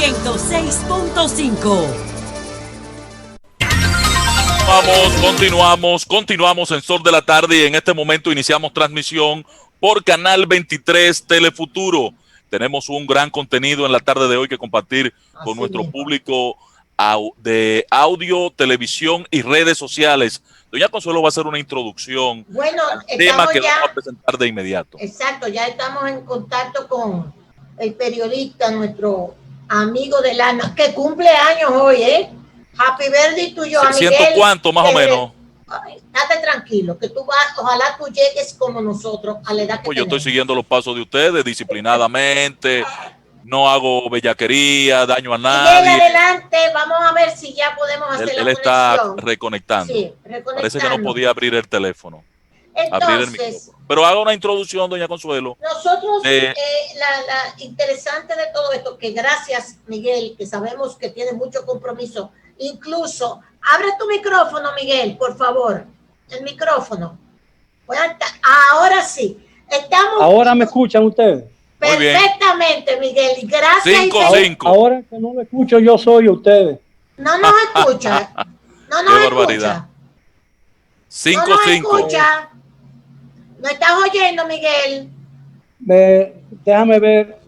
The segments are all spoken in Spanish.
106.5. Continuamos en Sol de la Tarde y en este momento iniciamos transmisión por Canal 23 Telefuturo. Tenemos un gran contenido en la tarde de hoy que compartir con nuestro público de audio, televisión y redes sociales. Doña Consuelo va a hacer una introducción al tema que vamos a presentar de inmediato. Exacto, ya estamos en contacto con el periodista, nuestro amigo del alma, que cumple años hoy, Happy birthday tuyo, a Miguel. ¿Ciento cuánto, más o menos? Estate tranquilo, que tú vas, ojalá tú llegues como nosotros a la edad que pues yo estoy siguiendo los pasos de ustedes disciplinadamente, no hago bellaquería, daño a nadie. Miguel, adelante, vamos a ver si ya podemos hacer la conexión. Él está reconectando. Sí, reconectando. Parece que no podía abrir el teléfono. Entonces, abrir el micrófono. Pero haga una introducción, doña Consuelo. Nosotros, la interesante de todo esto, que gracias, Miguel, que sabemos que tiene mucho compromiso, incluso, abre tu micrófono, Miguel, por favor, el micrófono. Ahora sí, estamos... Ahora me escuchan ustedes. Perfectamente, Miguel, gracias. 5-5. Ahora que no lo escucho yo soy ustedes. No nos escucha. No nos escucha. 5-5. No nos escucha. ¿No estás oyendo, Miguel? Déjame ver.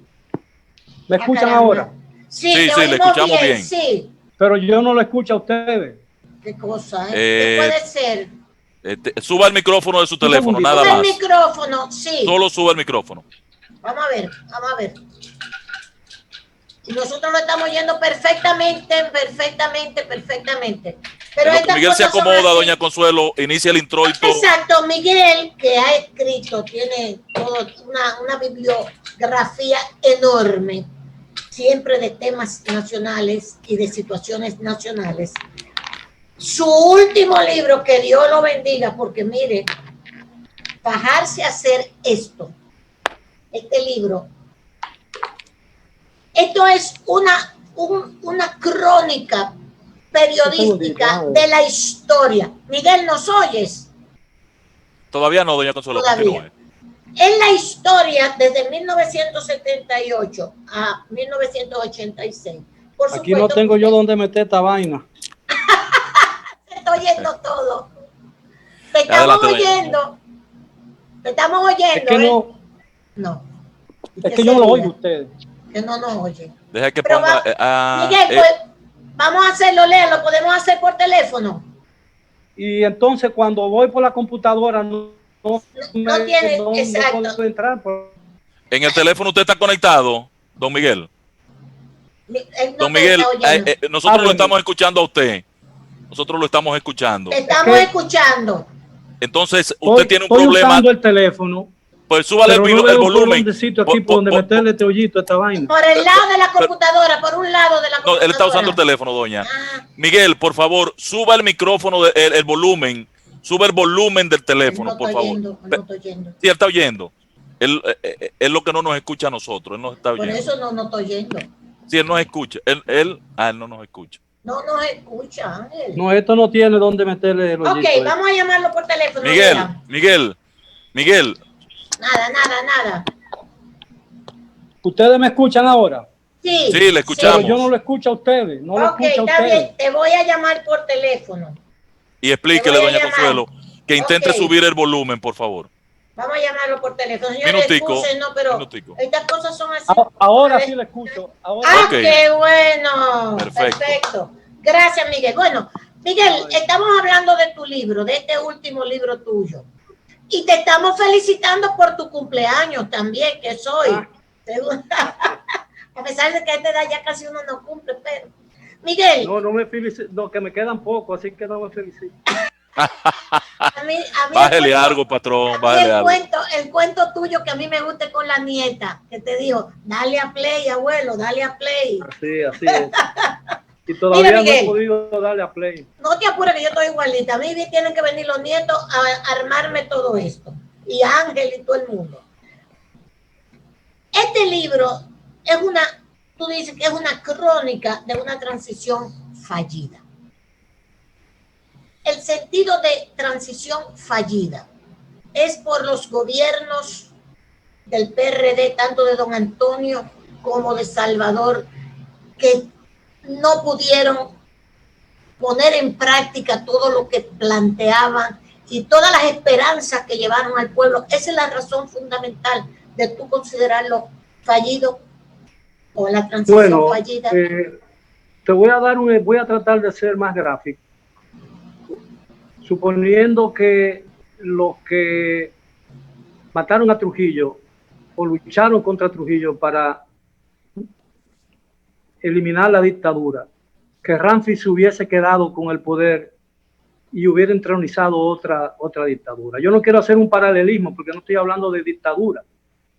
¿Me escuchan ahora? Sí, le escuchamos bien. Sí. Pero yo no lo escucho a ustedes. ¿Qué cosa? ¿Qué puede ser? Suba el micrófono de su teléfono, nada más. Suba el micrófono, sí. Solo suba el micrófono. Vamos a ver. Y nosotros lo estamos oyendo perfectamente. Pero Miguel se acomoda, doña Consuelo, inicia el intro y todo. Exacto, Miguel, que ha escrito, tiene una bibliografía enorme, siempre de temas nacionales y de situaciones nacionales. Su último libro, que Dios lo bendiga, porque mire, bajarse a hacer este libro, esto es una crónica periodística de la historia. Miguel, ¿nos oyes? Todavía no, doña Consuelo. Todavía. En la historia desde 1978 a 1986. Por Aquí supuesto, no tengo yo dónde meter esta vaina. Te estoy oyendo todo. Te estamos oyendo. Es que no. Es que yo no lo oigo a ustedes. Que no nos oyen. Deja que ponga... Miguel, pues, vamos a hacerlo, Lea, lo podemos hacer por teléfono. Y entonces cuando voy por la computadora no tiene, exacto. No puedo entrar. En el teléfono usted está conectado, don Miguel. Don Miguel, nosotros lo estamos escuchando a usted. Nosotros lo estamos escuchando. Estamos escuchando. Entonces, usted tiene un problema. Estoy usando el teléfono. Pues súbale el volumen. Aquí por donde meterle este hoyito, esta vaina. Por el lado de la computadora, por un lado de la computadora. No, él está usando el teléfono, doña. Miguel, por favor, suba el micrófono, el volumen. Suba el volumen del teléfono, por favor. No estoy oyendo. Sí, él está oyendo. Él lo que no nos escucha a nosotros. Él nos está oyendo. Por eso no estoy oyendo. Sí, él nos escucha. Él no nos escucha. No nos escucha, Ángel. No, esto no tiene dónde meterle el hoyito. Ok, vamos a llamarlo por teléfono. Miguel. Nada. ¿Ustedes me escuchan ahora? Sí, le escuchamos. Pero yo no lo escucho a ustedes. No lo escucho a ustedes. Bien, te voy a llamar por teléfono. Y explíquele, doña Consuelo, que intente subir el volumen, por favor. Vamos a llamarlo por teléfono. Señores, minutico. Pero estas cosas son así. Ahora sí le escucho. Qué bueno. Perfecto. Gracias, Miguel. Bueno, Miguel, estamos hablando de tu libro, de este último libro tuyo. Y te estamos felicitando por tu cumpleaños también, que soy. A pesar de que a esta edad ya casi uno no cumple, pero... Miguel. No me felicito, no, que me quedan poco, así que no me felicito. Bájale algo, patrón, bájale algo. El cuento tuyo que a mí me gusta con la nieta, que te dijo, dale a play, abuelo, dale a play. Así es. Y todavía no he podido darle a play. No te apures, que yo estoy igualita. A mí tienen que venir los nietos a armarme todo esto. Y Ángel y todo el mundo. Este libro tú dices que es una crónica de una transición fallida. El sentido de transición fallida es por los gobiernos del PRD, tanto de don Antonio como de Salvador, que no pudieron poner en práctica todo lo que planteaban y todas las esperanzas que llevaron al pueblo. Esa es la razón fundamental de tú considerarlo fallido o la transición fallida. Te voy a tratar de ser más gráfico. Suponiendo que los que mataron a Trujillo o lucharon contra Trujillo para eliminar la dictadura, que Ramfi se hubiese quedado con el poder y hubiera entronizado otra dictadura. Yo no quiero hacer un paralelismo porque no estoy hablando de dictadura.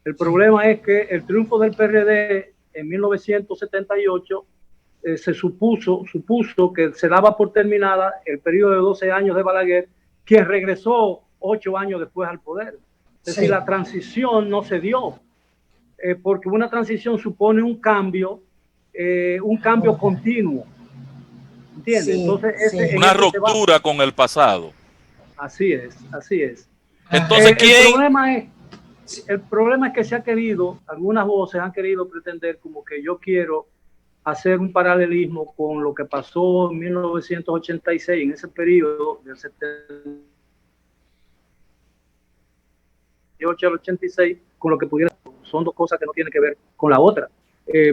El problema es que el triunfo del PRD en 1978 se supuso que se daba por terminada el periodo de 12 años de Balaguer, quien regresó 8 años después al poder. Es decir, la transición no se dio, porque una transición supone un cambio continuo. ¿Entiendes? Sí, entonces, una ruptura con el pasado. Así es. Entonces, el problema es que se ha querido, algunas voces han querido pretender como que yo quiero hacer un paralelismo con lo que pasó en 1986, en ese periodo del 78 al 86, con lo que pudiera. Son dos cosas que no tienen que ver con la otra.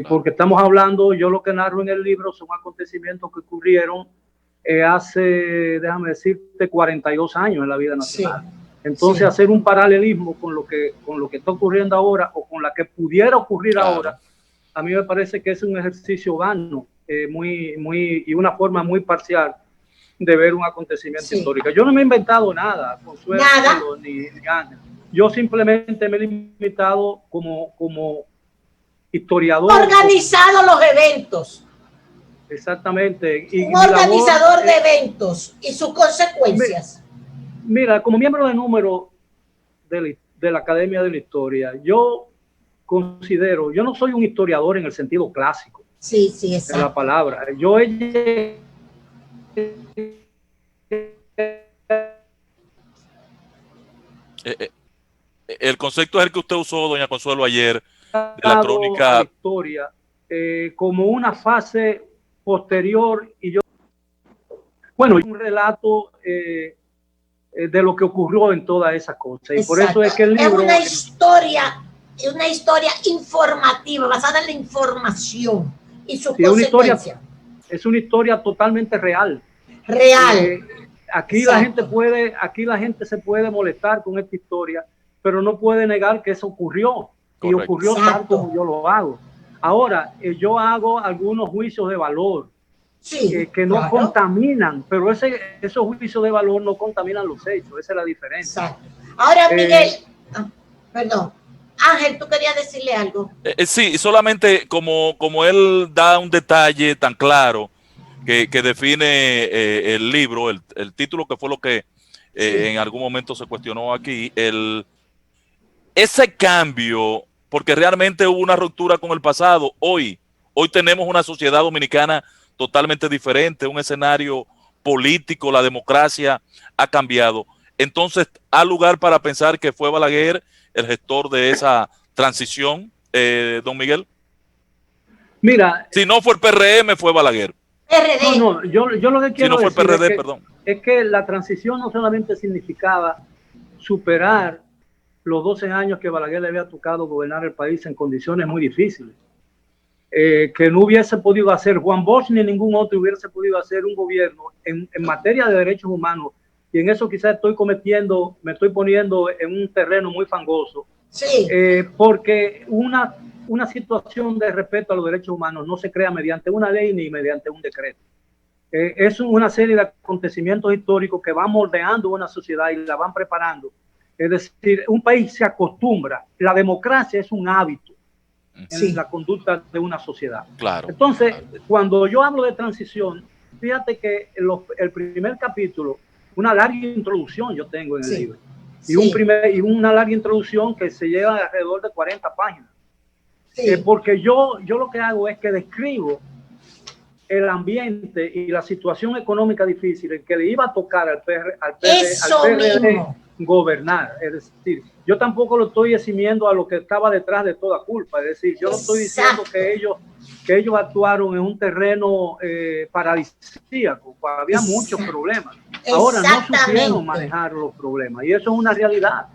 Porque estamos hablando, yo lo que narro en el libro son acontecimientos que ocurrieron hace, déjame decirte, 42 años en la vida nacional. Entonces, hacer un paralelismo con lo que está ocurriendo ahora o con la que pudiera ocurrir ahora, a mí me parece que es un ejercicio vano y una forma muy parcial de ver un acontecimiento histórico. Yo no me he inventado nada, Consuelo, ni Ángel. Yo simplemente me he limitado como historiador. Organizado los eventos. Exactamente. Un organizador de eventos y sus consecuencias. Mira, como miembro de número de la Academia de la Historia, yo no soy un historiador en el sentido clásico de la palabra. Yo el concepto es el que usted usó, doña Consuelo, ayer, de la crónica. La historia como una fase posterior y un relato de lo que ocurrió en toda esa cosa. Y por eso es que el libro es una historia informativa, basada en la información y sus consecuencias. Es una historia totalmente real. Aquí la gente se puede molestar con esta historia, pero no puede negar que eso ocurrió. Correcto. Y ocurrió tal como yo lo hago. Ahora, yo hago algunos juicios de valor que no contaminan, pero esos juicios de valor no contaminan los hechos. Esa es la diferencia. Exacto. Ahora, Miguel, perdón. Ángel, ¿tú querías decirle algo? Sí, solamente como él da un detalle tan claro que define el libro, el título, que fue lo que en algún momento se cuestionó aquí, ese cambio, porque realmente hubo una ruptura con el pasado. Hoy tenemos una sociedad dominicana totalmente diferente, un escenario político, la democracia ha cambiado. Entonces, ¿hay lugar para pensar que fue Balaguer el gestor de esa transición, don Miguel? Mira, si no fue el PRM, fue Balaguer. No, yo lo que quiero si no fue el PRD, es que la transición no solamente significaba superar los 12 años que Balaguer le había tocado gobernar el país en condiciones muy difíciles, que no hubiese podido hacer Juan Bosch ni ningún otro hubiese podido hacer un gobierno en materia de derechos humanos, y en eso quizás me estoy poniendo en un terreno muy fangoso, porque una situación de respeto a los derechos humanos no se crea mediante una ley ni mediante un decreto. Es una serie de acontecimientos históricos que van moldeando una sociedad y la van preparando. Es decir, un país se acostumbra. La democracia es un hábito en la conducta de una sociedad. Claro. Entonces, cuando yo hablo de transición, fíjate que el primer capítulo, una larga introducción yo tengo en el libro, y una larga introducción que se lleva alrededor de 40 páginas. Porque yo lo que hago es que describo el ambiente y la situación económica difícil en que le iba a tocar al PRD gobernar. Es decir, yo tampoco lo estoy eximiendo a lo que estaba detrás de toda culpa. Es decir, yo no estoy diciendo que ellos actuaron en un terreno paradisíaco. Había muchos problemas. Ahora no supieron manejar los problemas y eso es una realidad.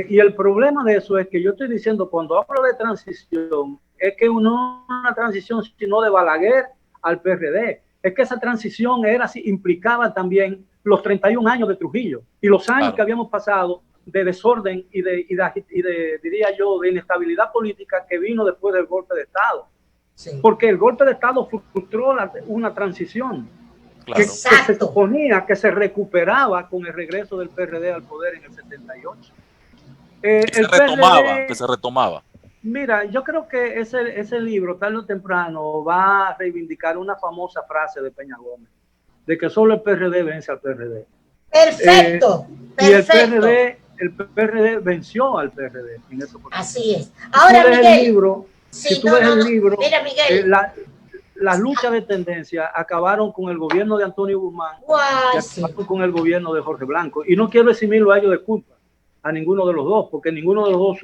Y el problema de eso es que yo estoy diciendo, cuando hablo de transición, es que no una transición sino de Balaguer al PRD. Es que esa transición implicaba también los 31 años de Trujillo y los años que habíamos pasado de desorden y de, diría yo, de inestabilidad política que vino después del golpe de Estado. Sí. Porque el golpe de Estado frustró una transición que se suponía que se recuperaba con el regreso del PRD al poder en el 78. Que se retomaba. Mira, yo creo que ese libro, tarde o temprano, va a reivindicar una famosa frase de Peña Gómez, de que solo el PRD vence al PRD. Perfecto. Y el PRD venció al PRD en esa oportunidad. Así es. Ahora, Miguel. Si tú ves el libro, mira, Miguel, las luchas de tendencia acabaron con el gobierno de Antonio Guzmán y acabaron con el gobierno de Jorge Blanco. Y no quiero eximirlo a ellos de culpa, a ninguno de los dos, porque ninguno de los dos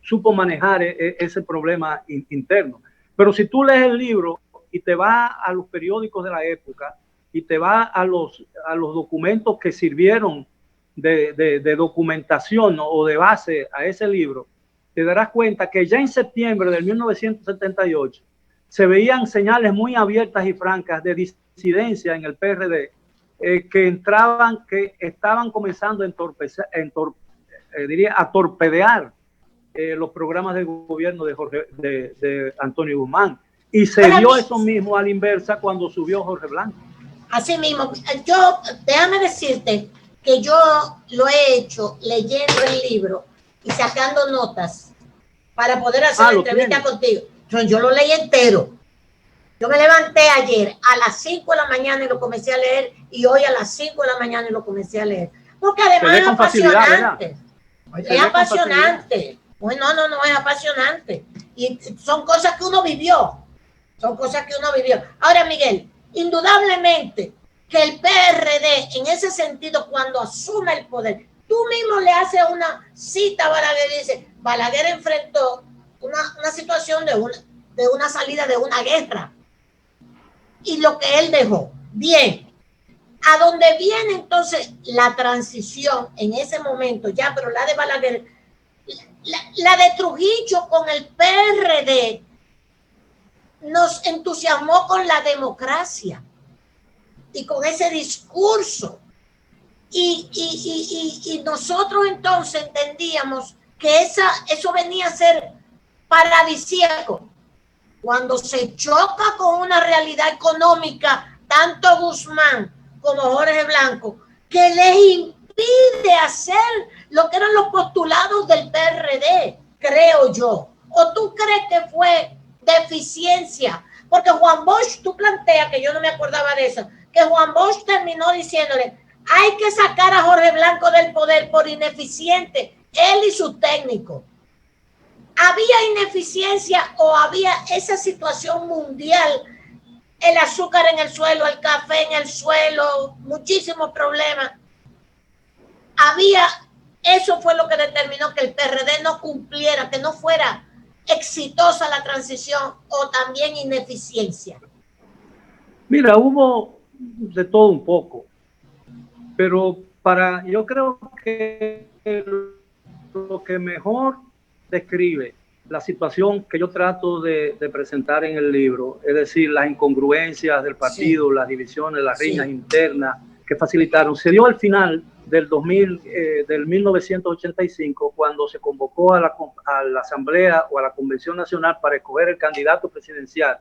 supo manejar ese problema interno. Pero si tú lees el libro y te vas a los periódicos de la época y te vas a los documentos que sirvieron de documentación o de base a ese libro, te darás cuenta que ya en septiembre de 1978 se veían señales muy abiertas y francas de disidencia en el PRD que estaban comenzando a torpedear los programas de gobierno de Antonio Guzmán. Y se dio eso mismo a la inversa cuando subió Jorge Blanco. Así mismo, déjame decirte que yo lo he hecho leyendo el libro y sacando notas para poder hacer la entrevista contigo. Yo lo leí entero. Yo me levanté ayer a las 5 de la mañana y lo comencé a leer, y hoy a las 5 de la mañana y lo comencé a leer. Porque además es apasionante. Es apasionante. Pues no, es apasionante. Y son cosas que uno vivió. Ahora, Miguel, indudablemente que el PRD, en ese sentido, cuando asume el poder, tú mismo le haces una cita a Balaguer y dices, Balaguer enfrentó una situación de una salida de una guerra. Y lo que él dejó. Bien. A donde viene entonces la transición en ese momento, ya, pero la de Balaguer, la de Trujillo con el PRD nos entusiasmó con la democracia y con ese discurso. Y nosotros entonces entendíamos que eso venía a ser paradisíaco. Cuando se choca con una realidad económica, tanto Guzmán como Jorge Blanco, que les impide hacer lo que eran los postulados del PRD, creo yo. ¿O tú crees que fue deficiencia? Porque Juan Bosch, tú planteas, que yo no me acordaba de eso, que Juan Bosch terminó diciéndole, hay que sacar a Jorge Blanco del poder por ineficiente, él y sus técnicos. ¿Había ineficiencia o había esa situación mundial? El azúcar en el suelo, el café en el suelo, muchísimos problemas. Eso fue lo que determinó que el PRD no cumpliera, que no fuera exitosa la transición, o también ineficiencia. Mira, hubo de todo un poco, pero yo creo que lo que mejor describe la situación que yo trato de presentar en el libro, es decir, las incongruencias del partido, las divisiones, las riñas internas que facilitaron, se dio al final del 1985, cuando se convocó a la Asamblea o a la Convención Nacional para escoger el candidato presidencial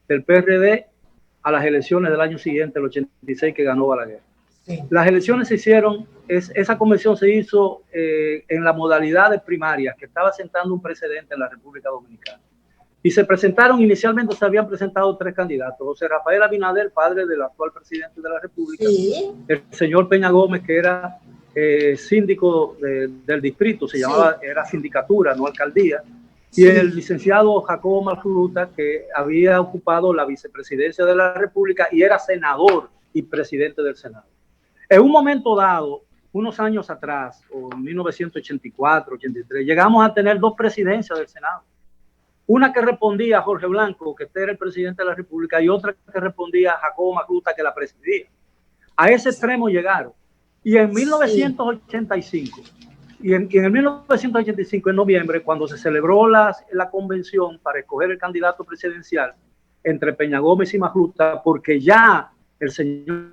del PRD a las elecciones del año siguiente, el 86, que ganó Balaguer. Sí. Las elecciones se hicieron, esa convención se hizo en la modalidad de primarias, que estaba sentando un precedente en la República Dominicana. Y se inicialmente se habían presentado 3 candidatos: José Rafael Abinader, padre del actual presidente de la República, el señor Peña Gómez, que era síndico del distrito, era sindicatura, no alcaldía, y el licenciado Jacobo Malfruta, que había ocupado la vicepresidencia de la República y era senador y presidente del Senado. En un momento dado, unos años atrás, o en 1984, 83, llegamos a tener 2 presidencias del Senado. Una que respondía a Jorge Blanco, que era el presidente de la República, y otra que respondía a Jacobo Magluta, que la presidía. A ese extremo llegaron. Y en 1985, en 1985, en noviembre, cuando se celebró la convención para escoger el candidato presidencial entre Peña Gómez y Magluta, porque ya el señor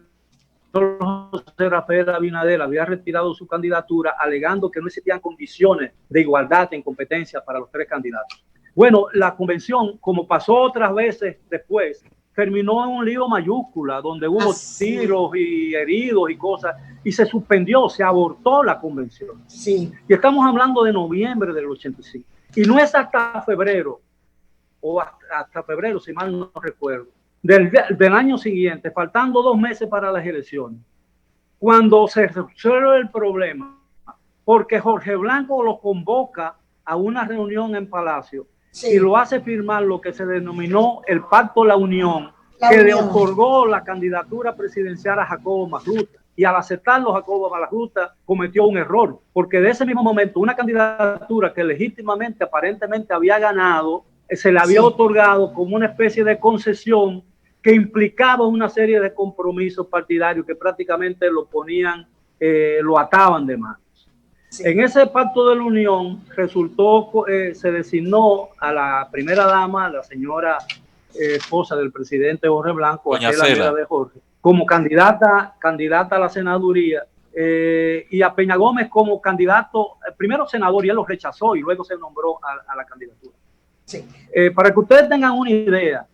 José Rafael Abinader había retirado su candidatura, alegando que no existían condiciones de igualdad en competencia para los 3 candidatos. Bueno, la convención, como pasó otras veces después, terminó en un lío mayúscula, donde hubo tiros y heridos y cosas, y se suspendió, se abortó la convención. Sí. Y estamos hablando de noviembre del 85. Y no es hasta febrero, o hasta febrero, si mal no recuerdo, del año siguiente, faltando 2 meses para las elecciones, cuando se resuelve el problema, porque Jorge Blanco lo convoca a una reunión en Palacio, y lo hace firmar lo que se denominó el Pacto La Unión, que le otorgó la candidatura presidencial a Jacobo Magluta. Y al aceptarlo, Jacobo Magluta cometió un error, porque de ese mismo momento una candidatura que legítimamente, aparentemente había ganado, se le había otorgado como una especie de concesión que implicaba una serie de compromisos partidarios que prácticamente lo ponían, lo ataban de manos. En ese pacto de la Unión resultó, se designó a la primera dama, la señora esposa del presidente Jorge Blanco, Doña la amiga de Jorge, como candidata a la senaduría, y a Peña Gómez como candidato, primero senador, y él lo rechazó y luego se nombró a la candidatura. Sí. Para que ustedes tengan una idea,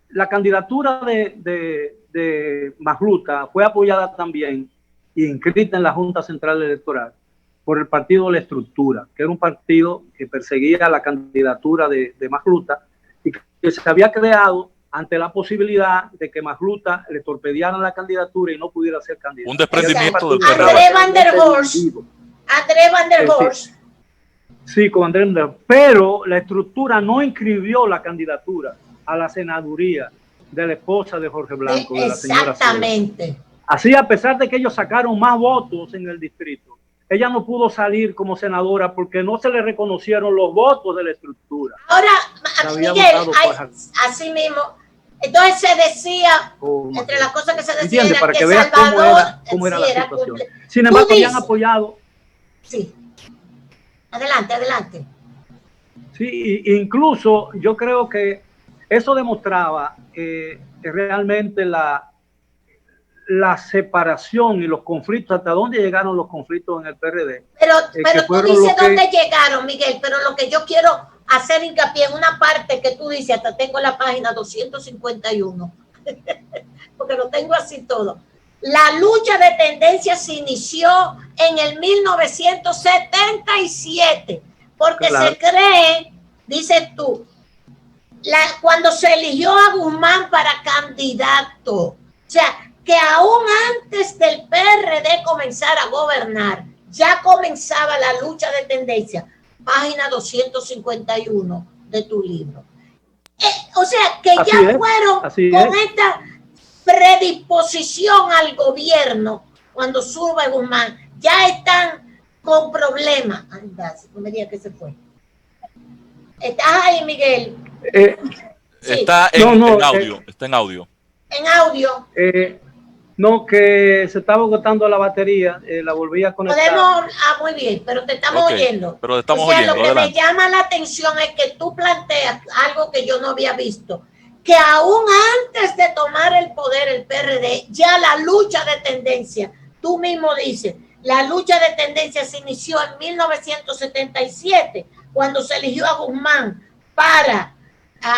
la candidatura de Magluta fue apoyada también y inscrita en la Junta Central Electoral por el partido La Estructura, que era un partido que perseguía la candidatura de Magluta y que se había creado ante la posibilidad de que Magluta le torpedeara la candidatura y no pudiera ser candidato. Un desprendimiento del PRD. André Van der Horst. Sí, con André Van der Horst. Pero La Estructura no inscribió la candidatura a la senaduría de la esposa de Jorge Blanco, de la señora Exactamente. Sierra. Así, a pesar de que ellos sacaron más votos en el distrito, ella no pudo salir como senadora porque no se le reconocieron los votos de La Estructura. Ahora, Miguel, así mismo, entonces se decía, entre las cosas que se decían, era para que veas cómo era la situación. Sin embargo, habían apoyado. Sí. Adelante. Sí, incluso yo creo que eso demostraba que realmente la separación y los conflictos, hasta dónde llegaron los conflictos en el PRD. Pero tú dices dónde llegaron, Miguel, pero lo que yo quiero hacer hincapié en una parte que tú dices, hasta tengo la página 251, porque lo tengo así todo. La lucha de tendencia se inició en el 1977, porque se cree, dices tú, cuando se eligió a Guzmán para candidato, o sea, que aún antes del PRD comenzar a gobernar, ya comenzaba la lucha de tendencia. Página 251 de tu libro. O sea, que así ya fueron con esta predisposición al gobierno cuando sube Guzmán. Ya están con problemas. Anda, no me digas que se fue. ¿Estás ahí, Miguel? Sí. Está en audio. Está en audio. En audio. No, que se estaba agotando la batería, la volví a conectar. Muy bien, pero te estamos oyendo. Pero estamos oyendo. Lo que me llama la atención es que tú planteas algo que yo no había visto, que aún antes de tomar el poder el PRD, ya la lucha de tendencia, tú mismo dices, la lucha de tendencia se inició en 1977, cuando se eligió a Guzmán para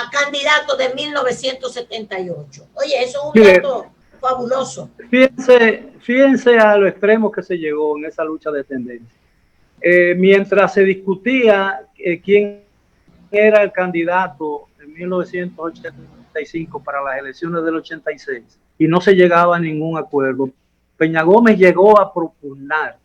candidato de 1978. Oye, eso es un dato fabuloso. Fíjense a los extremos que se llegó en esa lucha de tendencia. Mientras se discutía quién era el candidato en 1985 para las elecciones del 86 y no se llegaba a ningún acuerdo, Peña Gómez llegó a proponer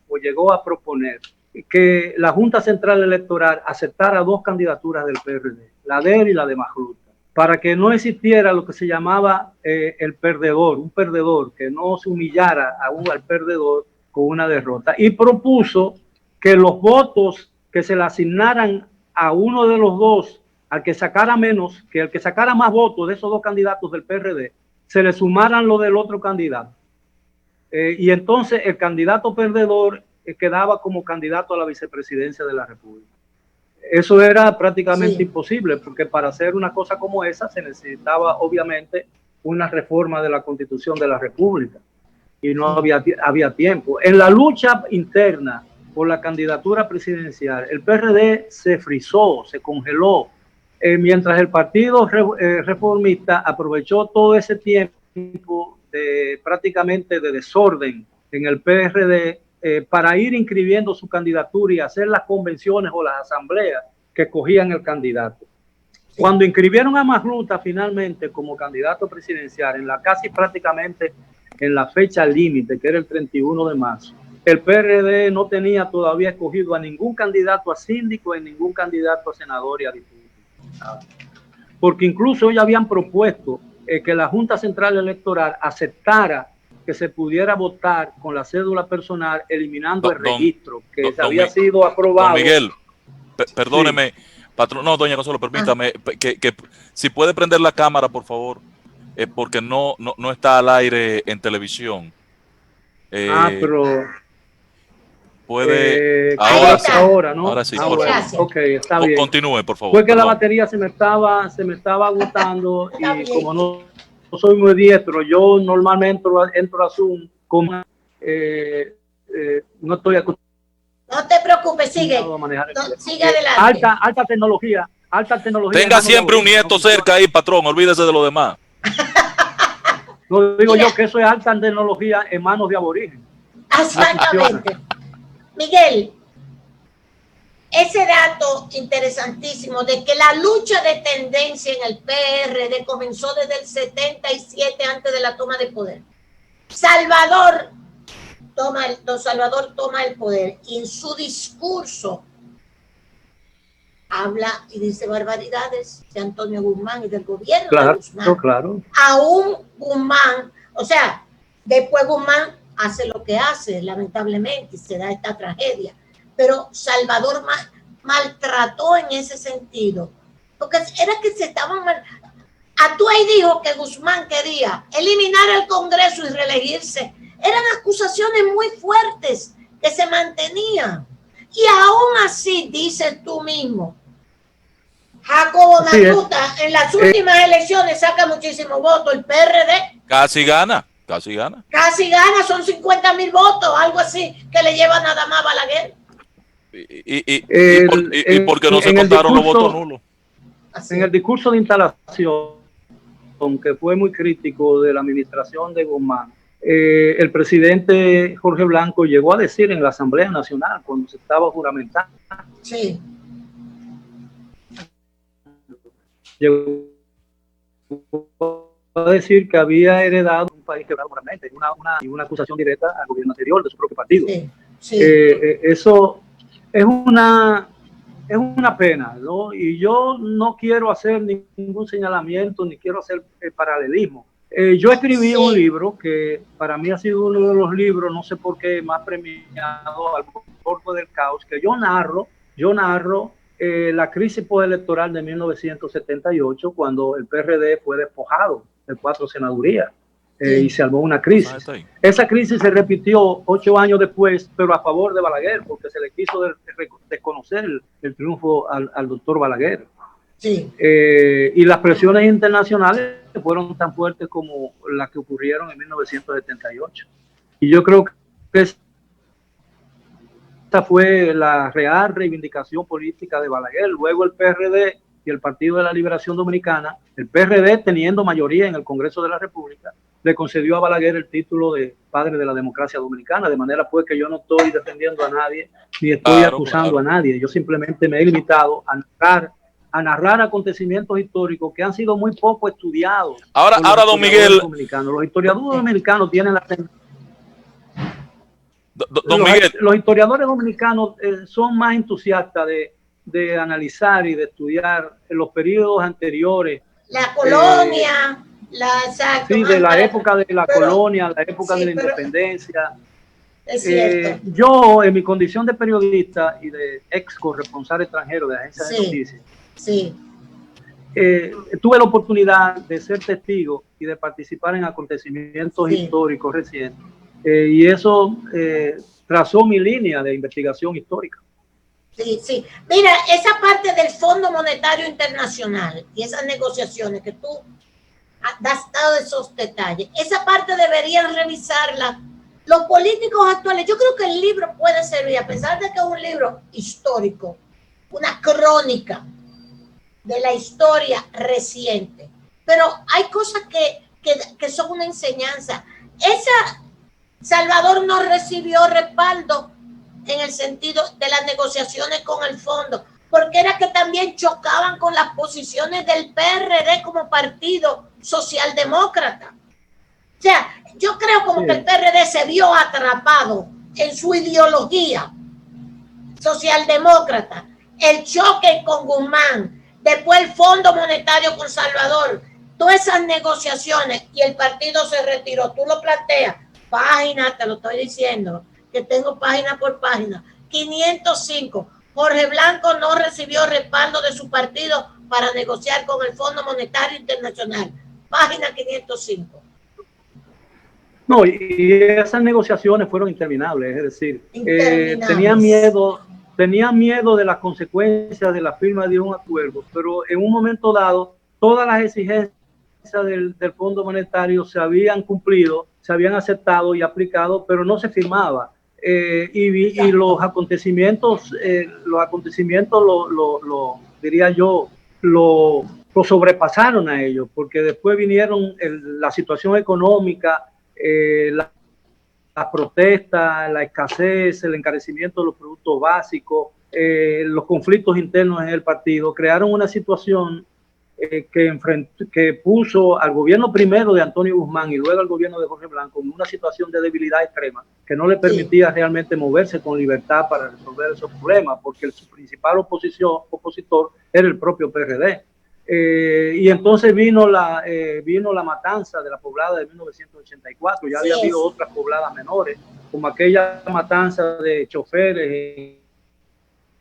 que la Junta Central Electoral aceptara 2 candidaturas del PRD, la de él y la de Magluta. para que no existiera lo que se llamaba el perdedor, un perdedor, que no se humillara aún al perdedor con una derrota. Y propuso que los votos que se le asignaran a uno de los dos, al que sacara menos, que el que sacara más votos de esos dos candidatos del PRD, se le sumaran lo del otro candidato. Y entonces el candidato perdedor quedaba como candidato a la vicepresidencia de la República. Eso era prácticamente imposible, porque para hacer una cosa como esa se necesitaba obviamente una reforma de la Constitución de la República y no había tiempo. En la lucha interna por la candidatura presidencial, el PRD se frizó, se congeló, mientras el Partido Reformista aprovechó todo ese tiempo prácticamente de desorden en el PRD para ir inscribiendo su candidatura y hacer las convenciones o las asambleas que escogían el candidato. Cuando inscribieron a Magluta finalmente como candidato presidencial, casi prácticamente en la fecha límite, que era el 31 de marzo, el PRD no tenía todavía escogido a ningún candidato a síndico y ningún candidato a senador y a diputado. Porque incluso ellos habían propuesto que la Junta Central Electoral aceptara que se pudiera votar con la cédula personal, eliminando el registro que había sido aprobado. Don Miguel, perdóneme, patrón, no, doña Consuelo, permítame, que si puede prender la cámara, por favor, porque no está al aire en televisión. Pero puede ahora, ¿no? Ahora sí, por favor. Ok, está bien. Continúe, por favor. Fue que la batería se me estaba agotando y como no soy muy diestro, yo normalmente entro a Zoom como no estoy acostumbrado. No te preocupes, sigue. Sigue adelante. Alta tecnología. Tenga siempre un nieto cerca ahí, patrón, olvídese de lo demás. No digo yo que eso es alta tecnología en manos de aborígenes. Exactamente. Miguel, ese dato interesantísimo de que la lucha de tendencia en el PRD comenzó desde el 77 antes de la toma de poder. Don Salvador toma el poder y en su discurso habla y dice barbaridades de Antonio Guzmán y del gobierno de Guzmán. Claro. Aún Guzmán, o sea, después Guzmán hace lo que hace, lamentablemente, y se da esta tragedia. Pero Salvador maltrató en ese sentido, porque era que se estaban Atuay dijo que Guzmán quería eliminar el Congreso y reelegirse. Eran acusaciones muy fuertes que se mantenían. Y aún así, dices tú mismo, Jacobo Magluta en las últimas elecciones saca muchísimos votos. El PRD casi gana, son 50,000 votos, algo así, que le lleva nada más a Balaguer. ¿Y por qué no se contaron los votos nulos? En el discurso de instalación, que fue muy crítico de la administración de Guzmán, el presidente Jorge Blanco llegó a decir en la Asamblea Nacional, cuando se estaba juramentando, llegó a decir que había heredado un país quebrado moralmente, una acusación directa al gobierno anterior de su propio partido. Eso es una pena, ¿no? Y yo no quiero hacer ningún señalamiento, ni quiero hacer paralelismo. Yo escribí un libro que para mí ha sido uno de los libros, no sé por qué, más premiado, Al borde del caos, que yo narro la crisis postelectoral de 1978, cuando el PRD fue despojado de 4 senadurías y se armó una crisis. Esa crisis se repitió 8 años después, pero a favor de Balaguer, porque se le quiso desconocer el triunfo al doctor Balaguer. Y las presiones internacionales fueron tan fuertes como las que ocurrieron en 1978. Y yo creo que esta fue la real reivindicación política de Balaguer. Luego el PRD y el Partido de la Liberación Dominicana, el PRD teniendo mayoría en el Congreso de la República, le concedió a Balaguer el título de padre de la democracia dominicana, de manera pues que yo no estoy defendiendo a nadie, ni estoy acusando a nadie. Yo simplemente me he limitado a narrar acontecimientos históricos que han sido muy poco estudiados. Ahora don Miguel, los historiadores dominicanos tienen la Miguel, los historiadores dominicanos son más entusiastas de analizar y de estudiar en los periodos anteriores La colonia, exacto. Sí, de la época de la colonia, la época de la pero independencia. es cierto. Yo, en mi condición de periodista y de ex corresponsal extranjero de agencias de noticias, tuve la oportunidad de ser testigo y de participar en acontecimientos históricos recientes. Y eso trazó mi línea de investigación histórica. Sí. Mira, esa parte del Fondo Monetario Internacional y esas negociaciones que tú has dado esos detalles, esa parte deberían revisarla los políticos actuales. Yo creo que el libro puede servir, a pesar de que es un libro histórico, una crónica de la historia reciente, pero hay cosas que son una enseñanza. Salvador no recibió respaldo en el sentido de las negociaciones con el fondo, porque era que también chocaban con las posiciones del PRD como partido socialdemócrata. O sea, yo creo como que el PRD se vio atrapado en su ideología socialdemócrata, el choque con Guzmán, después el Fondo Monetario con Salvador, todas esas negociaciones, y el partido se retiró. Tú lo planteas, página, te lo estoy diciendo, que tengo página por página, 505. Jorge Blanco no recibió respaldo de su partido para negociar con el Fondo Monetario Internacional, página 505. No, y esas negociaciones fueron interminables, es decir, tenía miedo de las consecuencias de la firma de un acuerdo, pero en un momento dado, todas las exigencias del Fondo Monetario se habían cumplido, se habían aceptado y aplicado, pero no se firmaba. Y los acontecimientos, diría yo, lo sobrepasaron a ellos, porque después vinieron la situación económica, la protesta, la escasez, el encarecimiento de los productos básicos, los conflictos internos en el partido, crearon una situación que puso al gobierno primero de Antonio Guzmán y luego al gobierno de Jorge Blanco en una situación de debilidad extrema que no le permitía realmente moverse con libertad para resolver esos problemas, porque su principal opositor era el propio PRD. Y entonces vino la matanza de la poblada de 1984. Ya había habido otras pobladas menores, como aquella matanza de choferes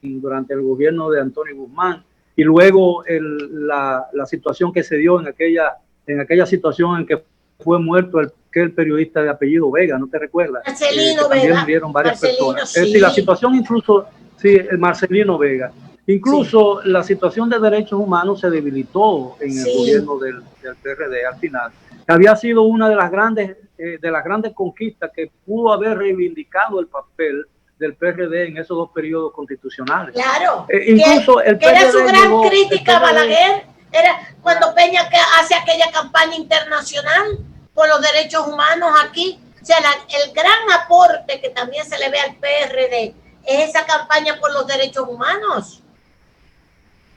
durante el gobierno de Antonio Guzmán, y luego la situación que se dio en aquella situación en que fue muerto aquel periodista de apellido Vega, ¿no te recuerdas? Marcelino Vega. También murieron varias personas. Es decir, la situación incluso, el Marcelino Vega. Incluso la situación de derechos humanos se debilitó en el gobierno del PRD al final. Había sido una de las grandes conquistas que pudo haber reivindicado el papel del PRD en esos dos periodos constitucionales. Claro, incluso el PRD era su gran crítica a Balaguer, era cuando Peña hace aquella campaña internacional por los derechos humanos aquí. O sea, el gran aporte que también se le ve al PRD es esa campaña por los derechos humanos.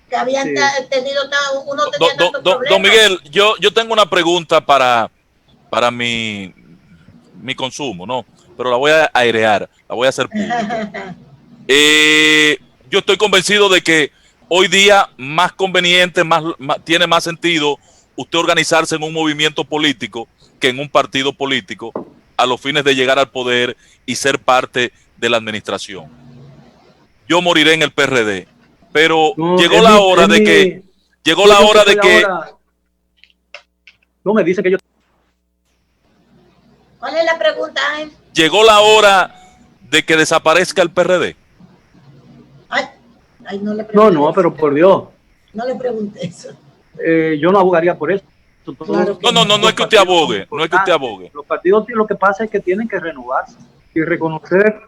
Que habían tenido uno tenía tantos problemas. Don Miguel, yo tengo una pregunta para mi consumo, ¿no? Pero la voy a airear, la voy a hacer pública. Yo estoy convencido de que hoy día más conveniente, tiene más sentido usted organizarse en un movimiento político que en un partido político a los fines de llegar al poder y ser parte de la administración. Yo moriré en el PRD. Pero llegó la hora de que no me dice que yo. ¿Cuál es la pregunta? Llegó la hora de que desaparezca el PRD. Ay, no le pregunté. No, pero por Dios. No le pregunté eso. Yo no abogaría por eso. Claro que no es que usted abogue, no es que usted abogue. Los partidos lo que pasa es que tienen que renovarse y reconocer.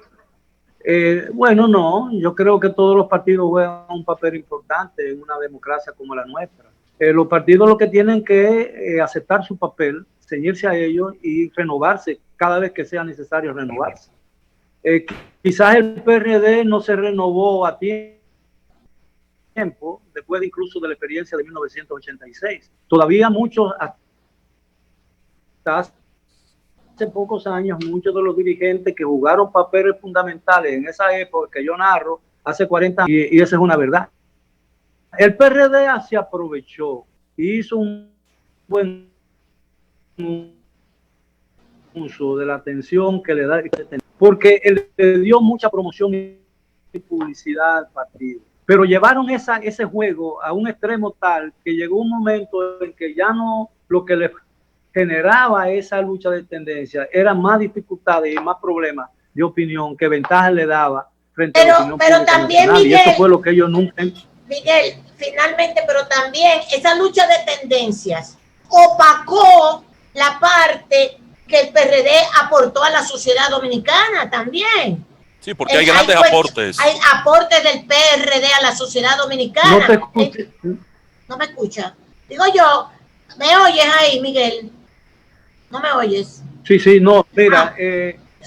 Bueno, no, yo creo que todos los partidos juegan un papel importante en una democracia como la nuestra. Los partidos lo que tienen que aceptar su papel, ceñirse a ellos y renovarse cada vez que sea necesario renovarse. Quizás el PRD no se renovó a tiempo, después incluso de la experiencia de 1986. Todavía muchos, hasta hace pocos años, muchos de los dirigentes que jugaron papeles fundamentales en esa época que yo narro, hace 40 años, y esa es una verdad. El PRD se aprovechó y hizo un buen uso de la atención que le da, porque él le dio mucha promoción y publicidad al partido. Pero llevaron ese juego a un extremo tal que llegó un momento en que ya no, lo que le generaba esa lucha de tendencia eran más dificultades y más problemas de opinión que ventajas le daba frente a la opinión pública también, nacional. Miguel, y eso fue lo que ellos nunca... Miguel, finalmente, pero también esa lucha de tendencias opacó la parte que el PRD aportó a la sociedad dominicana también. Sí, porque hay grandes aportes. Hay aportes del PRD a la sociedad dominicana. No te escuché. No me escucha. Digo yo, ¿me oyes ahí, Miguel? ¿No me oyes? Sí, no, mira.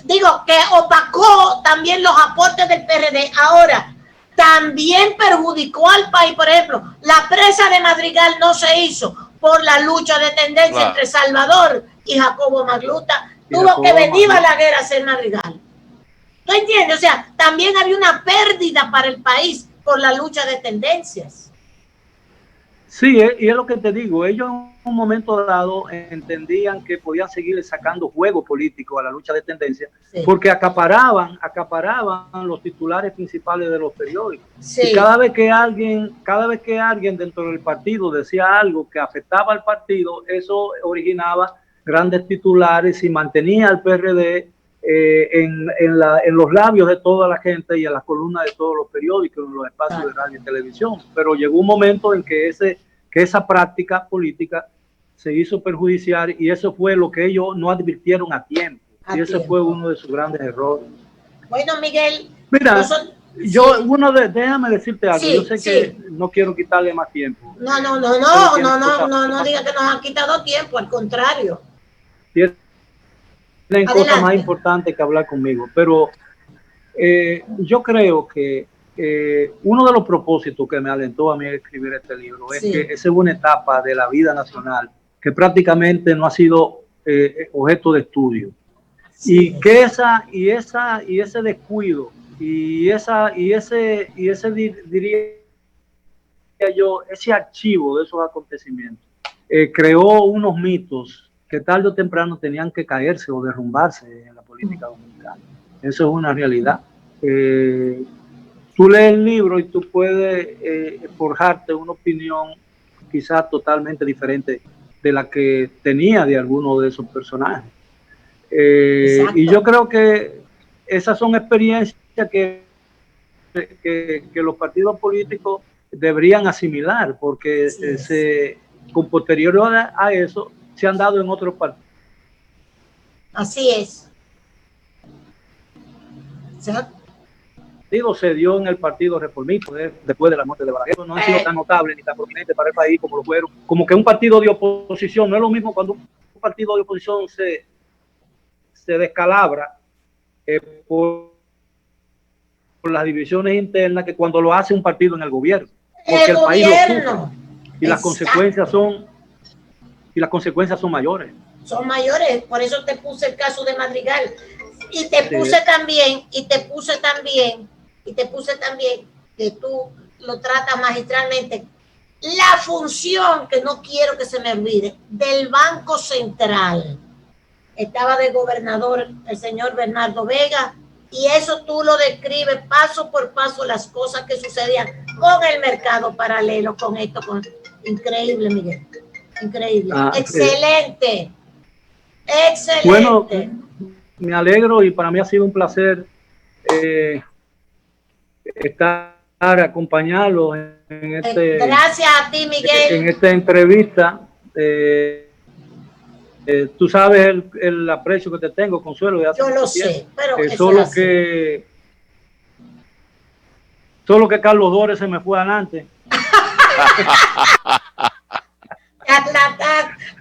Digo que opacó también los aportes del PRD. Ahora, también perjudicó al país. Por ejemplo, la presa de Madrigal no se hizo por la lucha de tendencia entre Salvador y Jacobo Magluta. Tuvo que venir Balaguer a hacer Madrigal. ¿Tú entiendes? O sea, también había una pérdida para el país por la lucha de tendencias. Sí, y es lo que te digo, ellos en un momento dado entendían que podían seguir sacando juego político a la lucha de tendencias, sí, porque acaparaban los titulares principales de los periódicos. Sí. Y cada vez que alguien dentro del partido decía algo que afectaba al partido, eso originaba grandes titulares y mantenía al PRD en los labios de toda la gente y en las columnas de todos los periódicos, en los espacios de radio y televisión. Pero llegó un momento en que esa práctica política se hizo perjudicial, y eso fue lo que ellos no advirtieron a tiempo. Y ese fue uno de sus grandes errores. Bueno, Miguel, mira, déjame decirte algo. Sí, yo sé que no quiero quitarle más tiempo. No diga que nos han quitado tiempo, al contrario. Tienen cosas más importantes que hablar conmigo, pero yo creo que uno de los propósitos que me alentó a mí a escribir este libro es que esa es una etapa de la vida nacional que prácticamente no ha sido objeto de estudio, y que ese descuido y ese diría yo, ese archivo de esos acontecimientos creó unos mitos que tarde o temprano tenían que caerse o derrumbarse en la política dominicana. Eso es una realidad. Tú lees el libro y tú puedes forjarte una opinión quizás totalmente diferente de la que tenía de alguno de esos personajes. Y yo creo que esas son experiencias que los partidos políticos deberían asimilar, porque con posterior a eso se han dado en otros partidos. Así es. Se dio en el Partido Reformista después de la muerte de Balaguer. No han sido tan notables ni tan prominentes para el país como lo fueron. Como que un partido de oposición, no es lo mismo cuando un partido de oposición se descalabra por las divisiones internas, que cuando lo hace un partido en el gobierno. Porque el país lo sufre. Y las consecuencias son mayores. Son mayores, por eso te puse el caso de Madrigal. Y te puse también que tú lo tratas magistralmente. La función, que no quiero que se me olvide, del Banco Central. Estaba de gobernador el señor Bernardo Vega, y eso tú lo describes paso por paso, las cosas que sucedían con el mercado paralelo, con esto, increíble, Miguel. Increíble. Excelente. Excelente. Bueno, me alegro, y para mí ha sido un placer acompañarlos en gracias a ti, Miguel. En esta entrevista. Tú sabes el aprecio que te tengo, Consuelo. Yo lo sé, pero solo que Carlos Dores se me fue adelante.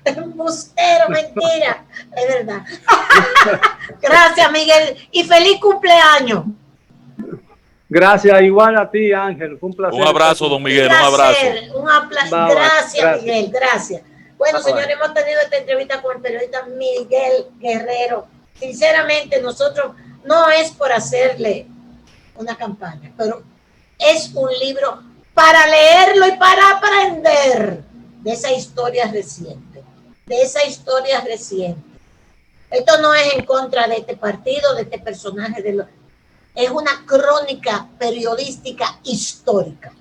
Embustero, mentira, es verdad. Gracias, Miguel, y feliz cumpleaños. Gracias, igual a ti, Ángel. Fue un placer. Un abrazo, don Miguel, un abrazo. Gracias, Miguel, gracias. Bueno, señores, hemos tenido esta entrevista con el periodista Miguel Guerrero. Sinceramente, nosotros no es por hacerle una campaña, pero es un libro para leerlo y para aprender de esa historia reciente, Esto no es en contra de este partido, de este personaje, es una crónica periodística histórica.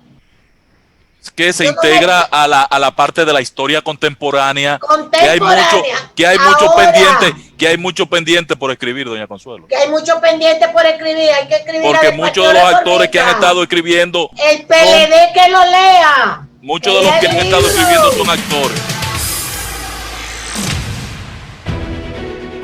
Que se integra a la parte de la historia contemporánea, que hay mucho pendiente por escribir, doña Consuelo. Que hay mucho pendiente por escribir, hay que escribir. Porque muchos de los actores que han estado escribiendo, el PLD que lo lea. Muchos de los que han estado escribiendo son actores.